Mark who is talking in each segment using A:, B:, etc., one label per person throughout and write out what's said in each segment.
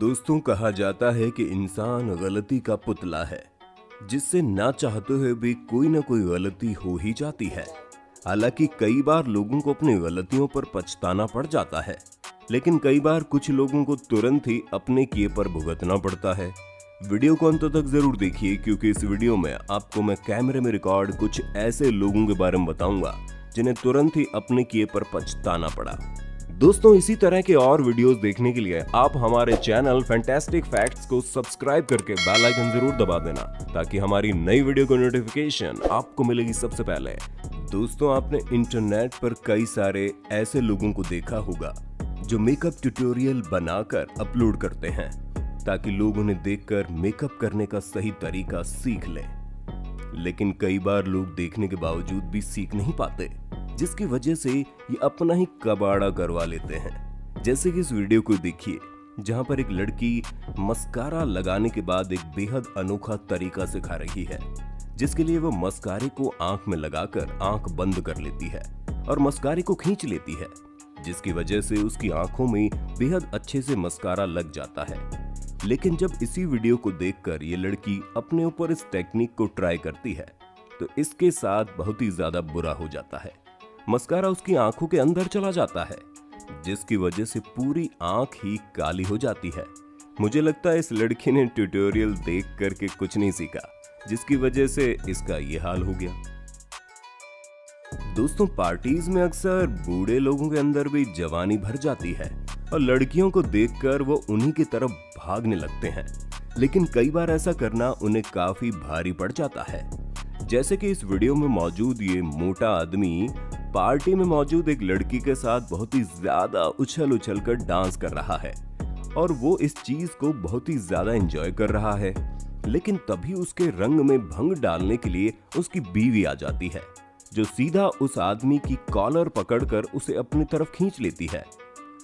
A: दोस्तों, कहा जाता है कि इंसान गलती का पुतला है, जिससे ना चाहते हुए भी कोई ना कोई गलती हो ही जाती है। हालांकि कई बार लोगों को अपनी गलतियों पर पछताना पड़ जाता है, लेकिन कई बार कुछ लोगों को तुरंत ही अपने किए पर भुगतना पड़ता है। वीडियो को अंत तक जरूर देखिए, क्योंकि इस वीडियो में आपको मैं कैमरे में रिकॉर्ड कुछ ऐसे लोगों के बारे में बताऊंगा जिन्हें तुरंत ही अपने किए पर पछताना पड़ा। दोस्तों, इसी तरह के और वीडियोस देखने के लिए आप हमारे चैनल फैंटास्टिक फैक्ट्स को सब्सक्राइब करके बेल आइकन जरूर दबा देना, ताकि हमारी नई वीडियो को नोटिफिकेशन आपको मिलेगी सबसे पहले। दोस्तों, आपने इंटरनेट पर कई सारे ऐसे लोगों को देखा होगा जो मेकअप ट्यूटोरियल बनाकर अपलोड करते हैं, ताकि लोग उन्हें देखकर मेकअप करने का सही तरीका सीख लें। लेकिन कई बार लोग देखने के बावजूद भी सीख नहीं पाते, जिसकी वजह से ये अपना ही कबाड़ा करवा लेते हैं। जैसे कि इस वीडियो को देखिए, जहां पर एक लड़की मस्कारा लगाने के बाद एक बेहद अनोखा तरीका सिखा रही है, जिसके लिए वो मस्कारे को आंख में लगाकर आंख बंद कर लेती है और मस्कारे को खींच लेती है, जिसकी वजह से उसकी आंखों में बेहद अच्छे से मस्कारा लग जाता है। लेकिन जब इसी वीडियो को देखकर ये लड़की अपने ऊपर इस टेक्निक को ट्राई करती है, तो इसके साथ बहुत ही ज्यादा बुरा हो जाता है। मस्कारा उसकी आंखों के अंदर चला जाता है, जिसकी वजह से पूरी आंख ही काली हो जाती है। मुझे लगता है इस लड़की ने ट्यूटोरियल देख करके कुछ नहीं सीखा, जिसकी वजह से इसका ये हाल हो गया। दोस्तों, पार्टीज में अक्सर बूढ़े लोगों के अंदर भी जवानी भर जाती है और लड़कियों को देखकर वो उन्हीं की तरफ भागने लगते हैं। लेकिन कई बार ऐसा करना उन्हें काफी भारी पड़ जाता है। जैसे कि इस वीडियो में मौजूद ये मोटा आदमी पार्टी में मौजूद एक लड़की के साथ बहुत ही ज्यादा उछल कर डांस कर रहा है और वो इस चीज को बहुत ही ज्यादा एंजॉय कर रहा है। लेकिन तभी उसके रंग में भंग डालने के लिए उसकी बीवी आ जाती है, जो सीधा उस आदमी की कॉलर पकड़कर उसे अपनी तरफ खींच लेती है।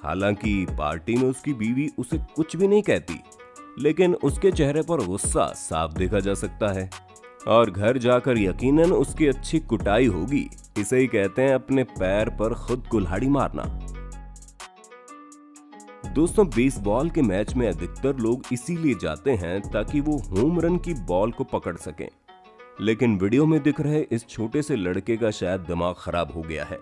A: हालांकि पार्टी में उसकी बीवी उसे कुछ भी नहीं कहती, लेकिन उसके चेहरे पर गुस्सा साफ देखा जा सकता है और घर जाकर यकीनन उसकी अच्छी कुटाई होगी। इसे ही कहते हैं अपने पैर पर खुद कुल्हाड़ी मारना। दोस्तों, बेसबॉल के मैच में अधिकतर लोग इसीलिए जाते हैं ताकि वो होम रन की बॉल को पकड़ सकें। लेकिन वीडियो में दिख रहे इस छोटे से लड़के का शायद दिमाग खराब हो गया है।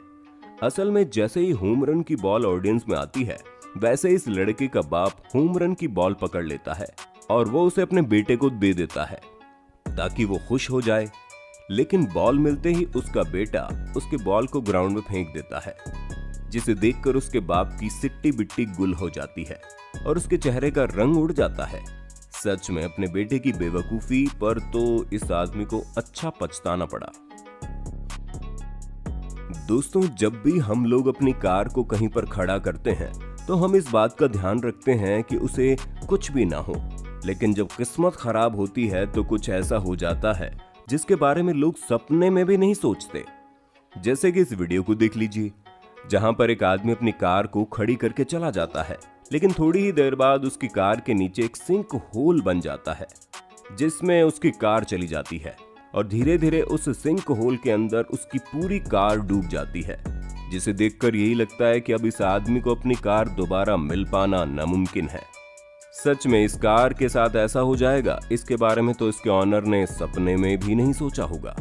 A: असल में जैसे ही होम रन की बॉल ऑडियंस में आती है, वैसे इस लड़के का बाप होम रन की बॉल पकड़ लेता है और वो उसे अपने बेटे को दे देता है ताकि वो खुश हो जाए। लेकिन बॉल मिलते ही उसका बेटा उसके बॉल को ग्राउंड में फेंक देता है, जिसे देखकर उसके बाप की सिट्टी बिट्टी गुल हो जाती है और उसके चेहरे का रंग उड़ जाता है। सच में अपने बेटे की बेवकूफी पर तो इस आदमी को अच्छा पछताना पड़ा। दोस्तों, जब भी हम लोग अपनी कार को कहीं पर खड़ा करते हैं, तो हम इस बात का ध्यान रखते हैं कि उसे कुछ भी ना हो। लेकिन जब किस्मत खराब होती है तो कुछ ऐसा हो जाता है जिसके बारे में लोग सपने में भी नहीं सोचते। जैसे कि इस वीडियो को देख लीजिए, जहां पर एक आदमी अपनी कार को खड़ी करके चला जाता है, लेकिन थोड़ी ही देर बाद उसकी कार के नीचे एक सिंक होल बन जाता है, जिसमें उसकी कार चली जाती है और धीरे धीरे उस सिंक होल के अंदर उसकी पूरी कार डूब जाती है, जिसे देखकर यही लगता है कि अब इस आदमी को अपनी कार दोबारा मिल पाना नामुमकिन है। सच में इस कार के साथ ऐसा हो जाएगा, इसके बारे में तो इसके ऑनर ने सपने में भी नहीं सोचा होगा।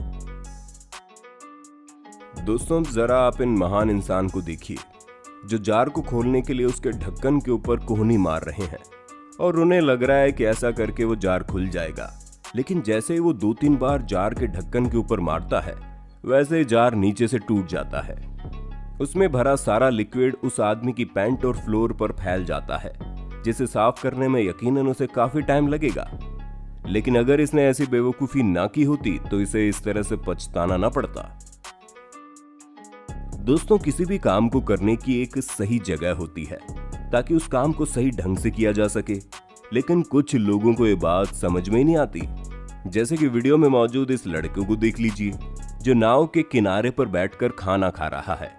A: दोस्तों, जरा आप इन महान इंसान को देखिए, जो जार को खोलने के लिए उसके ढक्कन के ऊपर कोहनी मार रहे हैं और उन्हें लग रहा है कि ऐसा करके वो जार खुल जाएगा। लेकिन जैसे ही वो 2-3 बार जार के ढक्कन के ऊपर मारता है, वैसे ही जार नीचे से टूट जाता है। उसमें भरा सारा लिक्विड उस आदमी की पैंट और फ्लोर पर फैल जाता है, जिसे साफ करने में यकीनन उसे काफी टाइम लगेगा। लेकिन अगर इसने ऐसी बेवकूफी ना की होती तो इसे इस तरह से पछताना ना पड़ता। दोस्तों, किसी भी काम को करने की एक सही जगह होती है ताकि उस काम को सही ढंग से किया जा सके, लेकिन कुछ लोगों को ये बात समझ में नहीं आती। जैसे कि वीडियो में मौजूद इस लड़के को देख लीजिए, जो नाव के किनारे पर बैठकर खाना खा रहा है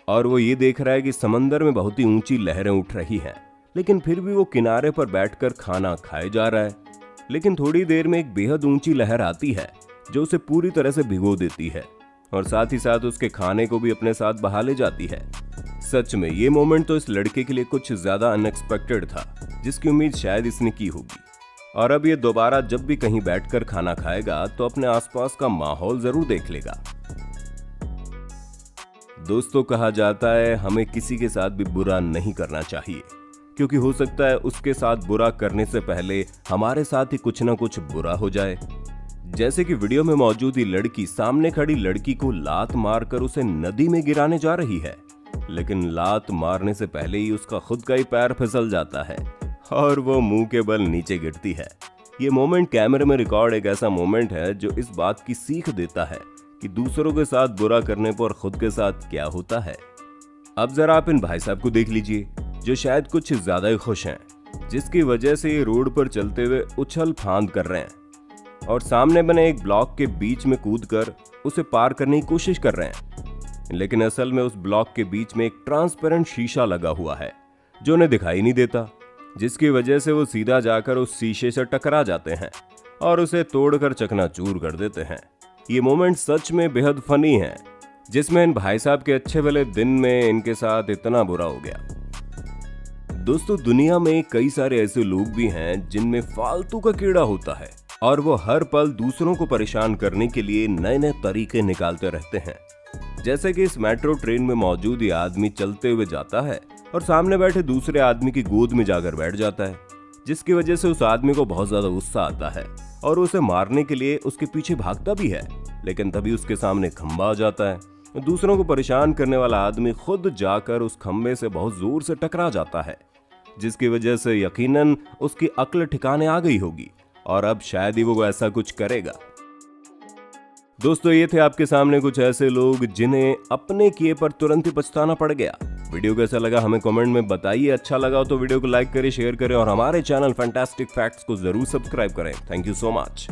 A: और वो ये देख रहा है कि समंदर में बहुत ही ऊंची लहरें उठ रही हैं, लेकिन फिर भी वो किनारे पर बैठकर खाना खाए जा रहा है। लेकिन थोड़ी देर में एक बेहद ऊंची लहर आती है, जो उसे पूरी तरह से भिगो देती है और साथ ही साथ उसके खाने को भी अपने साथ बहा ले जाती है। सच में ये मोमेंट तो इस लड़के के लिए कुछ ज्यादा अनएक्सपेक्टेड था, जिसकी उम्मीद शायद इसने की होगी। और अब ये दोबारा जब भी कहीं बैठकर खाना खाएगा तो अपने आसपास का माहौल जरूर देख लेगा। दोस्तों, कहा जाता है हमें किसी के साथ भी बुरा नहीं करना चाहिए, क्योंकि हो सकता है उसके साथ बुरा करने से पहले हमारे साथ ही कुछ ना कुछ बुरा हो जाए। जैसे कि वीडियो में मौजूद ये लड़की सामने खड़ी लड़की को लात मारकर उसे नदी में गिराने जा रही है, लेकिन लात मारने से पहले ही उसका खुद का ही पैर फिसल जाता है और वो मुंह के बल नीचे गिरती है। ये मोमेंट कैमरे में रिकॉर्ड एक ऐसा मोमेंट है जो इस बात की सीख देता है कि दूसरों के साथ बुरा करने पर खुद के साथ क्या होता है। अब जरा आप इन भाई साहब को देख लीजिए, जो शायद कुछ ज्यादा ही खुश हैं, जिसकी वजह से ये रोड पर चलते हुए उछल फांद कर रहे हैं और सामने बने एक ब्लॉक के बीच में कूदकर उसे पार करने की कोशिश कर रहे हैं। लेकिन असल में उस ब्लॉक के बीच में एक ट्रांसपेरेंट शीशा लगा हुआ है जो उन्हें दिखाई नहीं देता, जिसकी वजह से वो सीधा जाकर उस शीशे से टकरा जाते हैं और उसे तोड़कर चकनाचूर कर देते हैं। ये मोमेंट सच में बेहद फनी है, जिसमें इन भाई साहब के अच्छे भले दिन में इनके साथ इतना बुरा हो गया। दोस्तों, दुनिया में कई सारे ऐसे लोग भी हैं जिनमें फालतू का कीड़ा होता है और वो हर पल दूसरों को परेशान करने के लिए नए नए तरीके निकालते रहते हैं। जैसे कि इस मेट्रो ट्रेन में मौजूद ये आदमी चलते हुए जाता है और सामने बैठे दूसरे आदमी की गोद में जाकर बैठ जाता है, जिसकी वजह से उस आदमी को बहुत ज्यादा गुस्सा आता है और उसे मारने के लिए उसके पीछे भागता भी है। लेकिन तभी उसके सामने खंबा आ जाता है। दूसरों को परेशान करने वाला आदमी खुद जाकर उस खंबे से बहुत जोर से टकरा जाता है, जिसकी वजह से यकीनन उसकी अक्ल ठिकाने आ गई होगी और अब शायद ही वो ऐसा कुछ करेगा। दोस्तों, ये थे आपके सामने कुछ ऐसे लोग जिन्हें अपने किए पर तुरंत ही पछताना पड़ गया। वीडियो कैसा लगा हमें कमेंट में बताइए। अच्छा लगा हो तो वीडियो को लाइक करें, शेयर करें और हमारे चैनल फैंटास्टिक फैक्ट्स को जरूर सब्सक्राइब करें। Thank you so much.